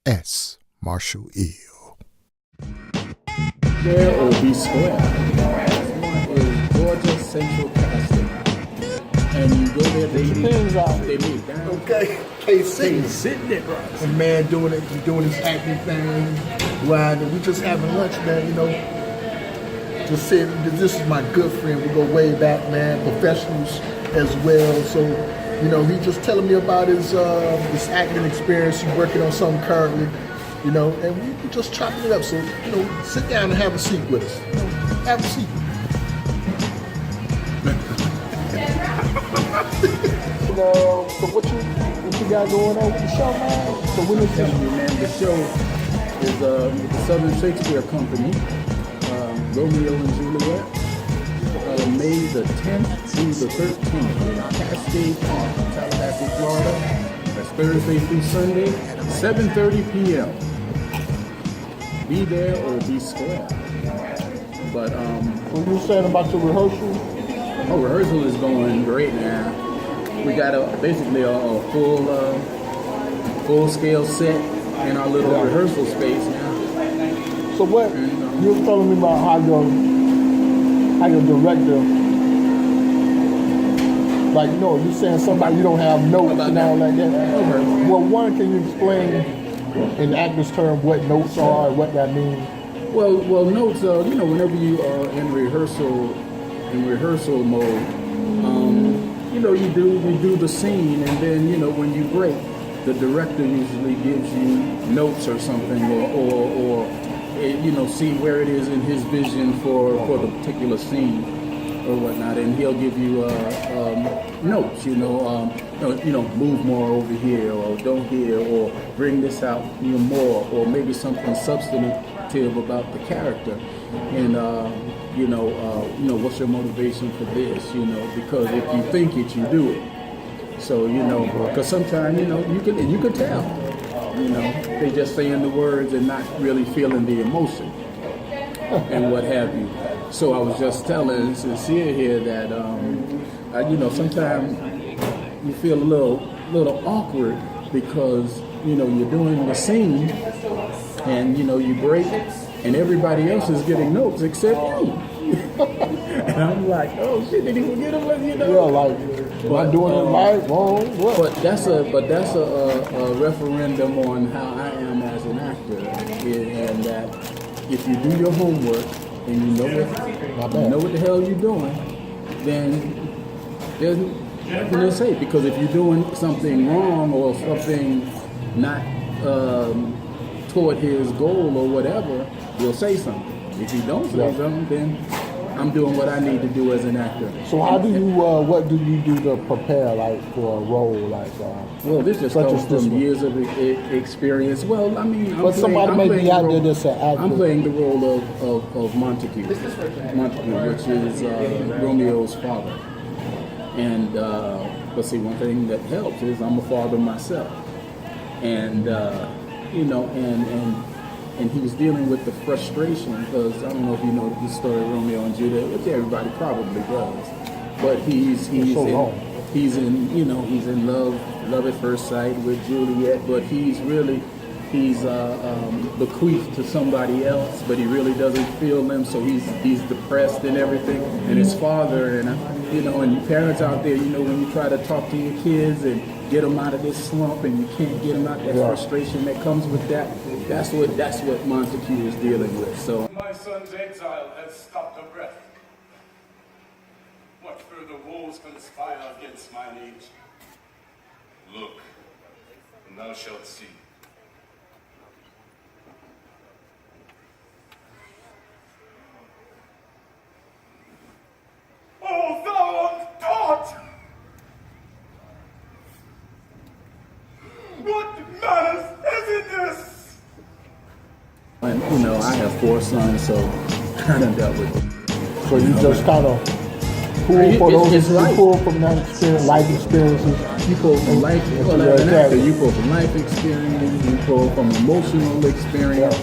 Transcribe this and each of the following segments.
S. Marshall Eel. There or be square. One is Georgia Central Casting. And you go there, they meet down. Okay, hey, Sidney Bronson. And man doing his acting thing. Wow, we just having lunch, man, you know. Just said, this is my good friend. We go way back, man, professionals as well. So, you know, he just telling me about his acting experience. He's working on something currently, you know, and we just chopping it up. So, you know, sit down and have a seat with us. You know, have a seat. So what you got going on with the show, man? So when is Telling you, man, the show is with the Southern Shakespeare Company, Romeo and Juliet, May the 10th through the 13th in Cascade Park, Tallahassee, Florida. That's Thursday through Sunday, 7:30 p.m. Be there or be square. But what you saying about the rehearsal? oh, rehearsal is going great now. We got basically a full scale set in our little rehearsal space now. So what you were telling me about how your director, like, you know, you saying somebody you don't have notes and all like that. Okay. Well, one, can you explain in actor's term what notes are and what that means? Well, notes. You know, whenever you are in rehearsal mode, you know, you do the scene, and then, you know, when you break, the director usually gives you notes or something, or you know, see where it is in his vision for the particular scene or whatnot, and he'll give you notes. You know, move more over here, or don't here, or bring this out more, or maybe something substantive about the character, and you know, what's your motivation for this? You know, because if you think it, you do it. So, you know, because sometimes, you know, you can tell, you know, they just saying the words and not really feeling the emotion and what have you. So I was just telling Sincere here that, you know, sometimes you feel a little awkward because, you know, you're doing the scene and, you know, you break and everybody else is getting notes except you. And I'm like, oh shit, did he forget him? You know? Yeah, like, am I doing it right, wrong, what? But that's a referendum on how I am as an actor, and that if you do your homework and you know what the hell you're doing, then there's nothing to say. Because if you're doing something wrong or something not toward his goal or whatever, he'll say something. If you don't say something, then I'm doing what I need to do as an actor. So how do you, what do you do to prepare, like, for a role, like, well, this just comes from years of experience. Well, I mean, somebody may be out there that's an actor. I'm playing the role of Montague, which is Romeo's father. And, but see, one thing that helps is I'm a father myself. And, you know, and he was dealing with the frustration, because I don't know if you know the story of Romeo and Juliet, which everybody probably does. But he's in love at first sight with Juliet, but he's bequeathed to somebody else, but he really doesn't feel them, so he's depressed and everything. And his father, and you know, and parents out there, you know, when you try to talk to your kids and get them out of this slump, and you can't get them out that frustration that comes with that. That's what Montague is dealing with. So my son's exile has stopped the breath. What further woes conspire against mine age? Look, and thou shalt see. Oh, thou untaught! What manners is it this? And, you know, I have 4 sons, so I done dealt with it. So you just kind of pull from that experience, life experiences. You pull from life, as an actor, you pull from life experience, you pull from emotional experience,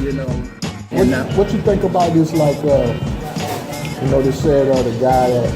you know. And what you think about this, like, you know, they said the guy that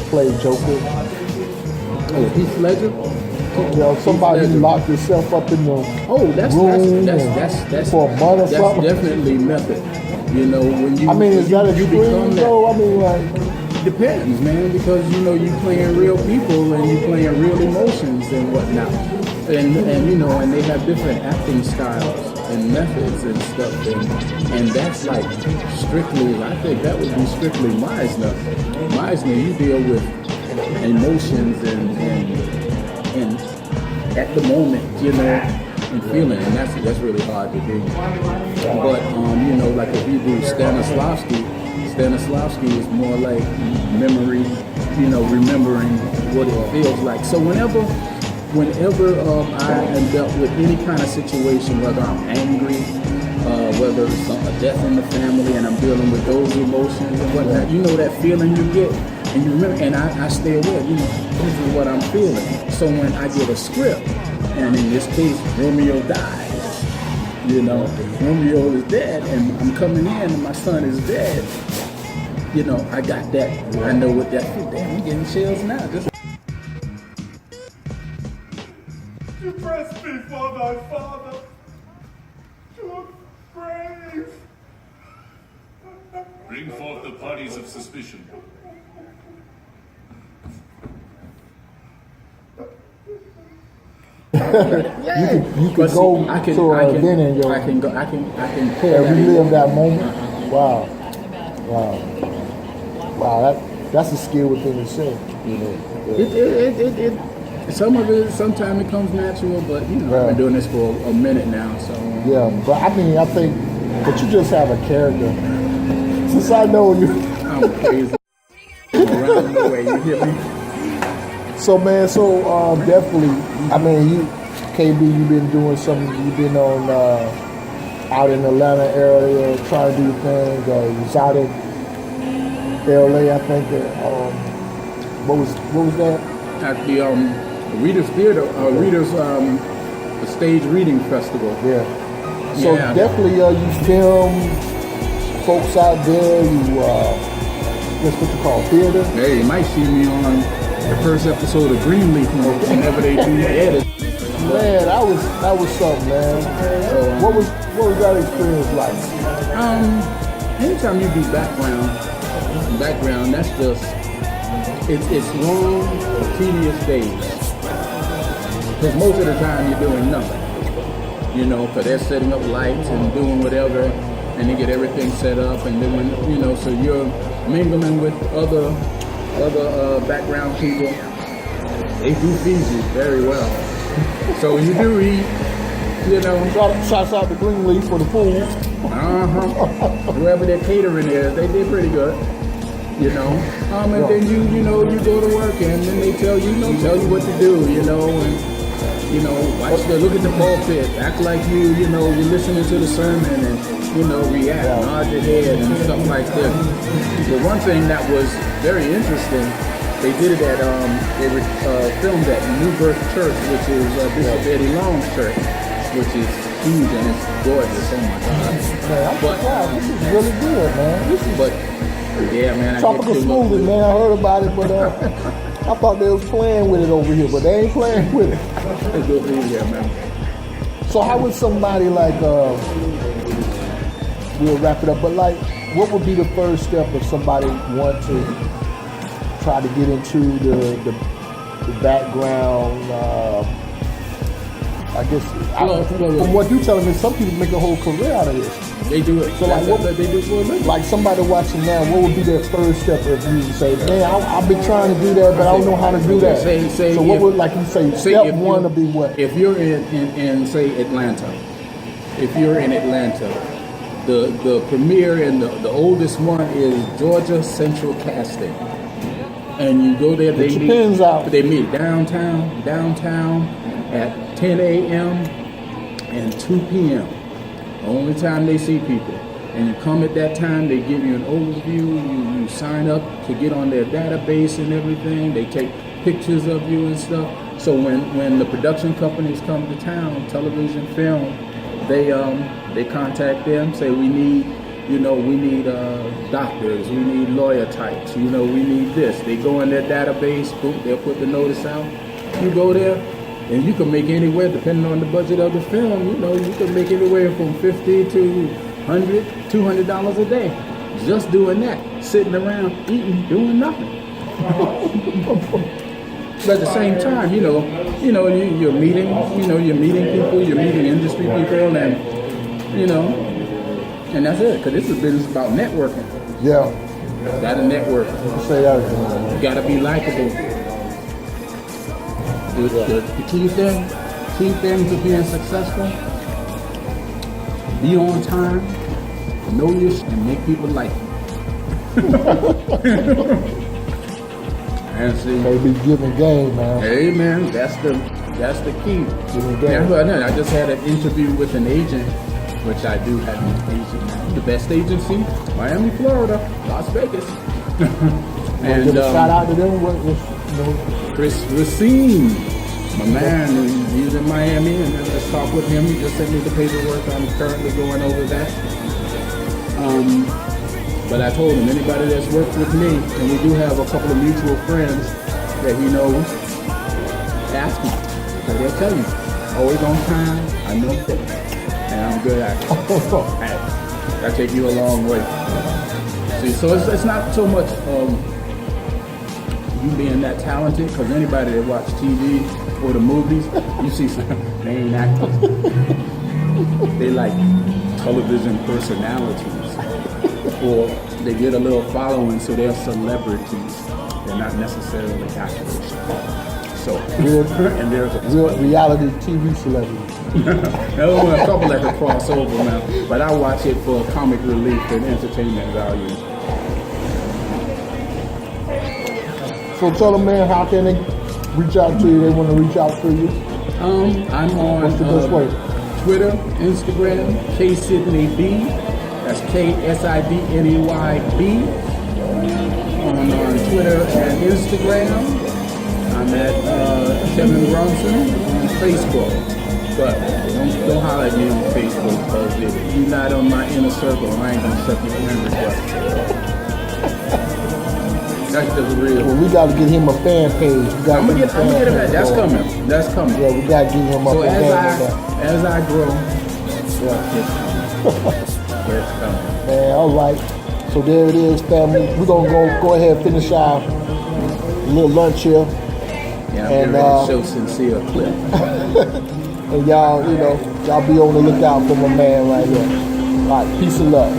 played Joker? Oh, Heath Ledger? You know, somebody locked yourself up in the Oh, that's room for a month or that's something. definitely method. You know, when you I mean, is that you extreme become though? I mean, like, depends, man, because you know you playing real people and you playing real emotions and whatnot, and you know, and they have different acting styles and methods and stuff, and that's like strictly. I think that would be strictly Meisner. Meisner, you deal with emotions and at the moment, you know, and feeling, and that's really hard to do. But you know, like if you do Stanislavski is more like memory, you know, remembering what it feels like. So whenever I am dealt with any kind of situation, whether I'm angry, whether it's a death in the family, and I'm dealing with those emotions and whatnot, you know that feeling you get, and you remember, and I stay aware, you know, this is what I'm feeling. So when I get a script, and in this case, Romeo dies, you know, Romeo is dead, and I'm coming in, and my son is dead. You know, I got that. I know what that feels. Damn, I'm getting chills now. You pressed me for thy father to a grave. Bring forth the parties of suspicion. you could go to an event and I can pull and relive that moment. Wow. That's a skill within itself. You know. Yeah. Sometimes it comes natural, but you know, I've been doing this for a minute now, so. Yeah, but I mean, I think, but you just have a character. Since I know you. I'm crazy. Around the way, you hear me? So man, definitely, I mean, KB, you've been doing something, you've been on, out in the Atlanta area, trying to do things, you was out in LA, I think, what was that? At the Reader's Theater, Reader's Stage Reading Festival. Yeah. So yeah, definitely, you film folks out there, that's what you call theater? Hey, you might see me on the first episode of Greenleaf whenever they do the edit. Man, that was something, man. What was that experience like? Anytime you do background, that's just it's long, tedious days. Because most of the time you're doing nothing. You know, because they're setting up lights and doing whatever, and they get everything set up and doing, you know, so you're mingling with other background people. They do feed you very well. So you do eat, you know. Shouts out to Greenleaf for the food. Whoever their catering is, they did pretty good. You know. And then you know, you go to work and then they tell you what to do, you know, and you know, look at the pulpit, act like you know, you're listening to the sermon and you know, react, nod your head and stuff like that. But one thing that was very interesting, they did it at they filmed at New Birth Church, which is Bishop Eddie Long's church, which is huge and it's gorgeous. Oh my God! Man, this is really good, man. Yeah, man. Tropical Smoothie, man. I heard about it, but I thought they was playing with it over here, but they ain't playing with it. It's good food here, man. So how would somebody like? We'll wrap it up, but like, what would be the first step if somebody want to try to get into the background? I guess from what you're telling me, some people make a whole career out of this. They do it. So like, what they do for a living? Like somebody watching now, what would be their first step if you say, "Man, I've been trying to do that, but I don't know how to do that." So what would, like you say, step one would be what? If you're in say Atlanta, the premier and the oldest one is Georgia Central Casting, and you go there. They meet downtown at 10 a.m. and 2 p.m. Only time they see people. And you come at that time, they give you an overview, you sign up to get on their database and everything. They take pictures of you and stuff. So when the production companies come to town, television, film, they contact them, say we need doctors, we need lawyer types, we need this. They go in their database, boom, they'll put the notice out. You go there, And you can make anywhere, depending on the budget of the film, you know, you can make anywhere from $50 to $100, $200 a day. Just doing that, sitting around eating, doing nothing. But at the same time, you're meeting, you're meeting people, you're meeting industry people, and and that's it. Because this is business about networking. Yeah. Gotta network. Say that again. You gotta be likable. The key things of being successful: be on time, know your and make people like you. And see, Maybe giving game, man. hey man, that's the key. Giving game. I just had an interview with an agent, which I do have an agent now. The best agency, Miami, Florida, Las Vegas. And Give a shout out to them. Chris Racine, my man, he's in Miami, and I just talked with him. He just sent me the paperwork. I'm currently going over that. But I told him, anybody that's worked with me, and we do have a couple of mutual friends that he knows, ask him. And they'll tell you, always on time, I know that, and I'm good at it. That take you a long way. See, so it's not so much you being that talented, because anybody that watch TV or the movies, you see they ain't actors. They like television personalities. Or they get a little following, so they're celebrities. They're not necessarily actors. So, and there's real reality TV celebrity. There's a couple that can cross over, man. But I watch it for comic relief and entertainment value. So tell them, man, how can they reach out to you? They want to reach out to you. I'm on What's the best way? Twitter, Instagram, KSidneyB. That's KSIDNEYB on Twitter and Instagram. I'm at Kevin Bronson on Facebook. But don't holler at me on Facebook, because if you're not on my inner circle, I ain't gonna accept your friend request. That's just real. Well, we got to get him a fan page. I'm gonna get him that. That's coming. That's coming. Yeah, we got to get him up So a as I grow, yeah. Man, all right. So there it is, family. We're gonna go ahead and finish our little lunch here. Yeah, I'm ready to show sincere clip. And y'all be on the lookout for my man right here. All right, peace and love.